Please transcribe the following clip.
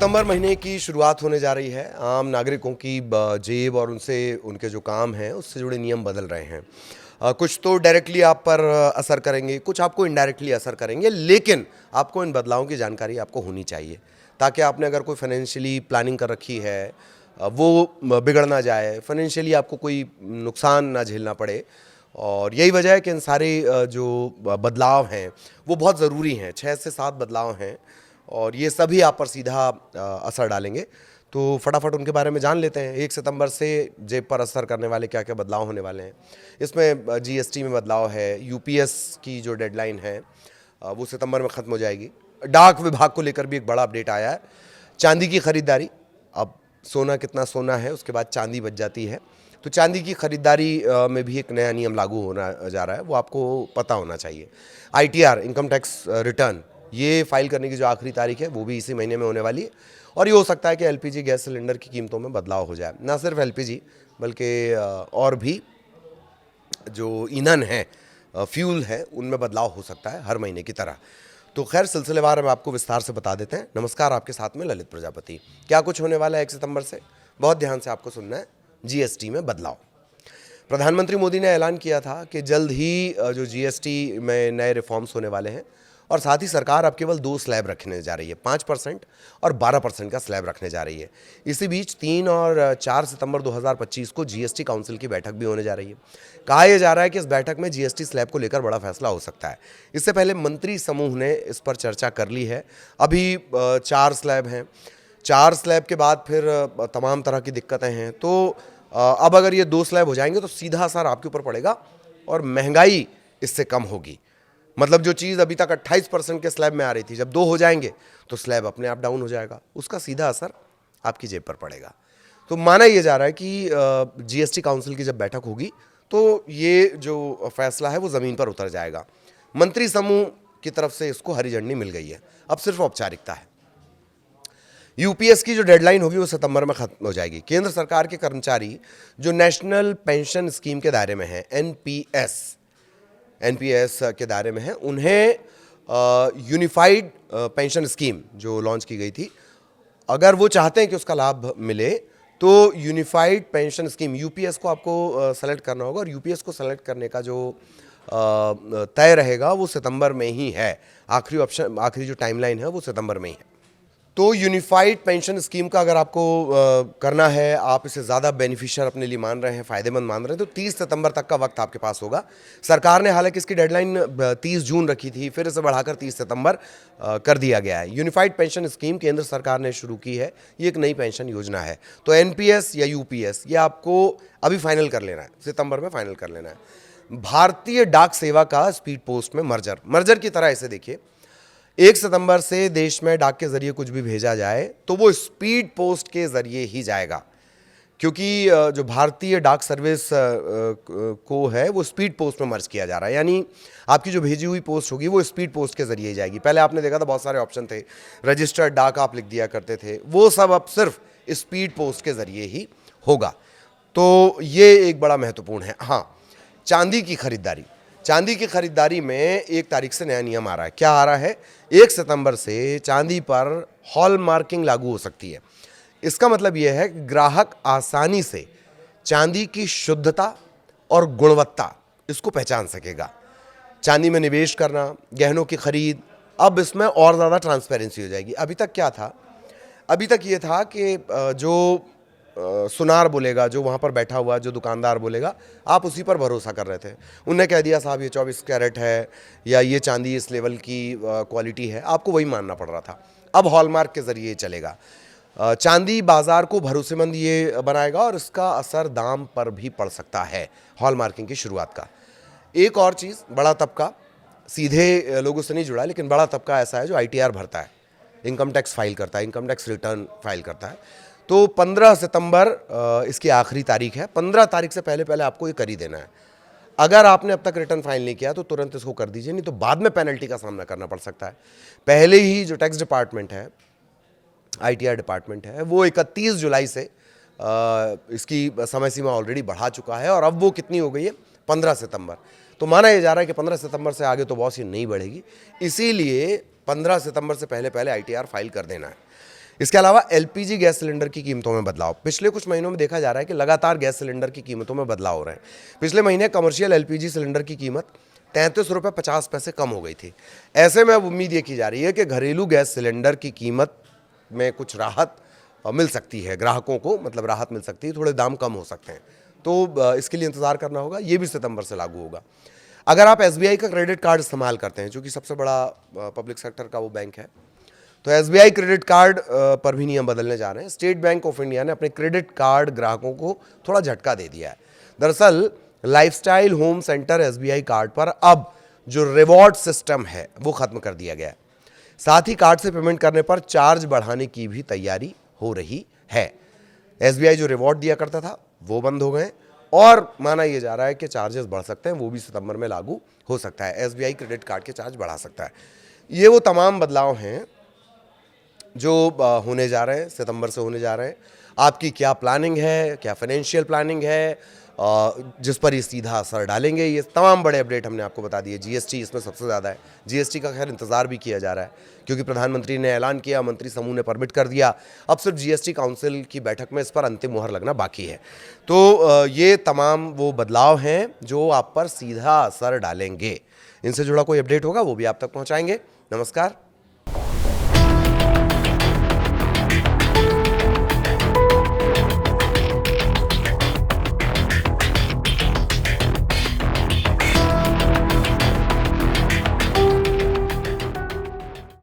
सितंबर महीने की शुरुआत होने जा रही है। आम नागरिकों की जेब और उनसे उनके जो काम हैं उससे जुड़े नियम बदल रहे हैं। कुछ तो डायरेक्टली आप पर असर करेंगे, कुछ आपको इनडायरेक्टली असर करेंगे, लेकिन आपको इन बदलावों की जानकारी आपको होनी चाहिए ताकि आपने अगर कोई फाइनेंशियली प्लानिंग कर रखी है वो बिगड़ ना जाए, फाइनेंशियली आपको कोई नुकसान ना झेलना पड़े। और यही वजह है कि इन सारे जो बदलाव हैं वो बहुत ज़रूरी हैं। 6 से 7 बदलाव हैं और ये सभी आप पर सीधा असर डालेंगे। तो फटाफट उनके बारे में जान लेते हैं। 1 सितंबर से जेब पर असर करने वाले क्या क्या बदलाव होने वाले हैं। इसमें जीएसटी में बदलाव है, यूपीएस की जो डेडलाइन है वो सितंबर में ख़त्म हो जाएगी। डाक विभाग को लेकर भी एक बड़ा अपडेट आया है। चांदी की खरीदारी, अब सोना कितना सोना है उसके बाद चांदी बच जाती है, तो चांदी की खरीदारी में भी एक नया नियम लागू होना जा रहा है, वो आपको पता होना चाहिए। आईटीआर, इनकम टैक्स रिटर्न, ये फाइल करने की जो आखिरी तारीख है वो भी इसी महीने में होने वाली है। और ये हो सकता है कि एलपीजी गैस सिलेंडर की कीमतों में बदलाव हो जाए। ना सिर्फ एलपीजी बल्कि और भी जो ईंधन है, फ्यूल है, उनमें बदलाव हो सकता है हर महीने की तरह। तो खैर सिलसिलेवार हम आपको विस्तार से बता देते हैं। नमस्कार, आपके साथ में ललित प्रजापति। क्या कुछ होने वाला है 1 सितंबर से, बहुत ध्यान से आपको सुनना है। जीएसटी में बदलाव, प्रधानमंत्री मोदी ने ऐलान किया था कि जल्द ही जो जीएसटी में नए रिफॉर्म्स होने वाले हैं और साथ ही सरकार अब केवल 2 स्लैब रखने जा रही है, 5% और 12% का स्लैब रखने जा रही है। इसी बीच 3 और 4 सितंबर 2025 को जीएसटी काउंसिल की बैठक भी होने जा रही है। कहा यह जा रहा है कि इस बैठक में जीएसटी स्लैब को लेकर बड़ा फैसला हो सकता है। इससे पहले मंत्री समूह ने इस पर चर्चा कर ली है। अभी 4 स्लैब हैं, 4 स्लैब के बाद फिर तमाम तरह की दिक्कतें हैं। तो अब अगर ये 2 स्लैब हो जाएंगे तो सीधा असर आपके ऊपर पड़ेगा और महंगाई इससे कम होगी। मतलब जो चीज़ अभी तक 28% के स्लैब में आ रही थी, जब 2 हो जाएंगे तो स्लैब अपने आप डाउन हो जाएगा, उसका सीधा असर आपकी जेब पर पड़ेगा। तो माना यह जा रहा है कि जीएसटी काउंसिल की जब बैठक होगी तो ये जो फैसला है वो ज़मीन पर उतर जाएगा। मंत्री समूह की तरफ से इसको हरी झंडी मिल गई है, अब सिर्फ औपचारिकता है। यूपीएस की जो डेडलाइन होगी वो सितंबर में खत्म हो जाएगी। केंद्र सरकार के कर्मचारी जो नेशनल पेंशन स्कीम के दायरे में हैं, एनपीएस के दायरे में हैं, उन्हें यूनिफाइड पेंशन स्कीम जो लॉन्च की गई थी, अगर वो चाहते हैं कि उसका लाभ मिले तो यूनिफाइड पेंशन स्कीम यूपीएस को आपको सेलेक्ट करना होगा। और यूपीएस को सेलेक्ट करने का जो तय रहेगा वो सितंबर में ही है। आखिरी जो टाइमलाइन है वो सितंबर में ही है। तो यूनिफाइड पेंशन स्कीम का अगर आपको करना है, आप इसे ज़्यादा बेनिफिशियल अपने लिए मान रहे हैं, फ़ायदेमंद मान रहे हैं, तो 30 सितंबर तक का वक्त आपके पास होगा। सरकार ने हालांकि इसकी डेडलाइन 30 जून रखी थी, फिर इसे बढ़ाकर 30 सितंबर कर दिया गया है। यूनिफाइड पेंशन स्कीम केंद्र सरकार ने शुरू की है, ये एक नई पेंशन योजना है। तो एनपीएस या यूपीएस ये आपको अभी फाइनल कर लेना है, सितंबर में फाइनल कर लेना है। भारतीय डाक सेवा का स्पीड पोस्ट में मर्जर की तरह इसे देखिए। 1 सितंबर से देश में डाक के जरिए कुछ भी भेजा जाए तो वो स्पीड पोस्ट के जरिए ही जाएगा, क्योंकि जो भारतीय डाक सर्विस को है वो स्पीड पोस्ट में मर्ज किया जा रहा है। यानी आपकी जो भेजी हुई पोस्ट होगी वो स्पीड पोस्ट के जरिए ही जाएगी। पहले आपने देखा था बहुत सारे ऑप्शन थे, रजिस्टर्ड डाक आप लिख दिया करते थे, वो सब अब सिर्फ स्पीड पोस्ट के जरिए ही होगा। तो ये एक बड़ा महत्वपूर्ण है। हाँ, चांदी की खरीदारी में 1 तारीख से नया नियम आ रहा है। क्या आ रहा है? 1 सितंबर से चांदी पर हॉलमार्किंग लागू हो सकती है। इसका मतलब यह है कि ग्राहक आसानी से चांदी की शुद्धता और गुणवत्ता इसको पहचान सकेगा। चांदी में निवेश करना, गहनों की खरीद, अब इसमें और ज़्यादा ट्रांसपेरेंसी हो जाएगी। अभी तक क्या था? अभी तक ये था कि जो सुनार बोलेगा, जो वहाँ पर बैठा हुआ जो दुकानदार बोलेगा, आप उसी पर भरोसा कर रहे थे। उनने कह दिया साहब ये 24 कैरेट है या ये चांदी इस लेवल की क्वालिटी है, आपको वही मानना पड़ रहा था। अब हॉलमार्क के ज़रिए चलेगा। चांदी बाज़ार को भरोसेमंद ये बनाएगा और इसका असर दाम पर भी पड़ सकता है हॉलमार्किंग की शुरुआत का। एक और चीज़, बड़ा तबका सीधे लोगों से नहीं जुड़ा, लेकिन बड़ा तबका ऐसा है जो आईटीआर भरता है, इनकम टैक्स फाइल करता है, इनकम टैक्स रिटर्न फाइल करता है। तो 15 सितंबर इसकी आखिरी तारीख है। 15 तारीख से पहले आपको ये कर ही देना है। अगर आपने अब तक रिटर्न फाइल नहीं किया तो तुरंत इसको कर दीजिए, नहीं तो बाद में पेनल्टी का सामना करना पड़ सकता है। पहले ही जो टैक्स डिपार्टमेंट है, आईटीआर डिपार्टमेंट है, वो 31 जुलाई से इसकी समय सीमा ऑलरेडी बढ़ा चुका है और अब वो कितनी हो गई है? 15 सितंबर। तो माना यह जा रहा है कि 15 सितंबर से आगे तो बहुत सी नहीं बढ़ेगी, इसीलिए 15 सितंबर से पहले आईटीआर फाइल कर देना है। इसके अलावा एलपीजी गैस सिलेंडर की कीमतों में बदलाव। पिछले कुछ महीनों में देखा जा रहा है कि लगातार गैस सिलेंडर की कीमतों में बदलाव हो रहे हैं। पिछले महीने कमर्शियल एलपीजी सिलेंडर की कीमत 33 रुपये 50 पैसे कम हो गई थी। ऐसे में अब उम्मीद ये की जा रही है कि घरेलू गैस सिलेंडर की कीमत में कुछ राहत मिल सकती है ग्राहकों को, मतलब राहत मिल सकती है, थोड़े दाम कम हो सकते हैं। तो इसके लिए इंतज़ार करना होगा, ये भी सितंबर से लागू होगा। अगर आप एसबीआई का क्रेडिट कार्ड इस्तेमाल करते हैं, जो कि सबसे बड़ा पब्लिक सेक्टर का वो बैंक है, तो एसबीआई क्रेडिट कार्ड पर भी नियम बदलने जा रहे हैं। स्टेट बैंक ऑफ इंडिया ने अपने क्रेडिट कार्ड ग्राहकों को थोड़ा झटका दे दिया है। दरअसल lifestyle home centre SBI card पर अब जो रिवॉर्ड सिस्टम है वो खत्म कर दिया गया है। साथ ही कार्ड से पेमेंट करने पर चार्ज बढ़ाने की भी तैयारी हो रही है। एसबीआई जो रिवॉर्ड दिया करता था वो बंद हो गए और माना यह जा रहा है कि चार्जेस बढ़ सकते हैं, वो भी सितंबर में लागू हो सकता है। एसबीआई क्रेडिट कार्ड के चार्ज बढ़ा सकता है। ये वो तमाम बदलाव हैं जो होने जा रहे हैं, सितंबर से होने जा रहे हैं। आपकी क्या प्लानिंग है, क्या फाइनेंशियल प्लानिंग है, जिस पर ये सीधा असर डालेंगे, ये तमाम बड़े अपडेट हमने आपको बता दिए। जीएसटी इसमें सबसे ज़्यादा है। जीएसटी का खैर इंतज़ार भी किया जा रहा है, क्योंकि प्रधानमंत्री ने ऐलान किया, मंत्री समूह ने परमिट कर दिया। अब सिर्फ जीएसटी काउंसिल की बैठक में इस पर अंतिम मुहर लगना बाकी है। तो ये तमाम वो बदलाव हैं जो आप पर सीधा असर डालेंगे। इनसे जुड़ा कोई अपडेट होगा वो भी आप तक पहुँचाएंगे। नमस्कार।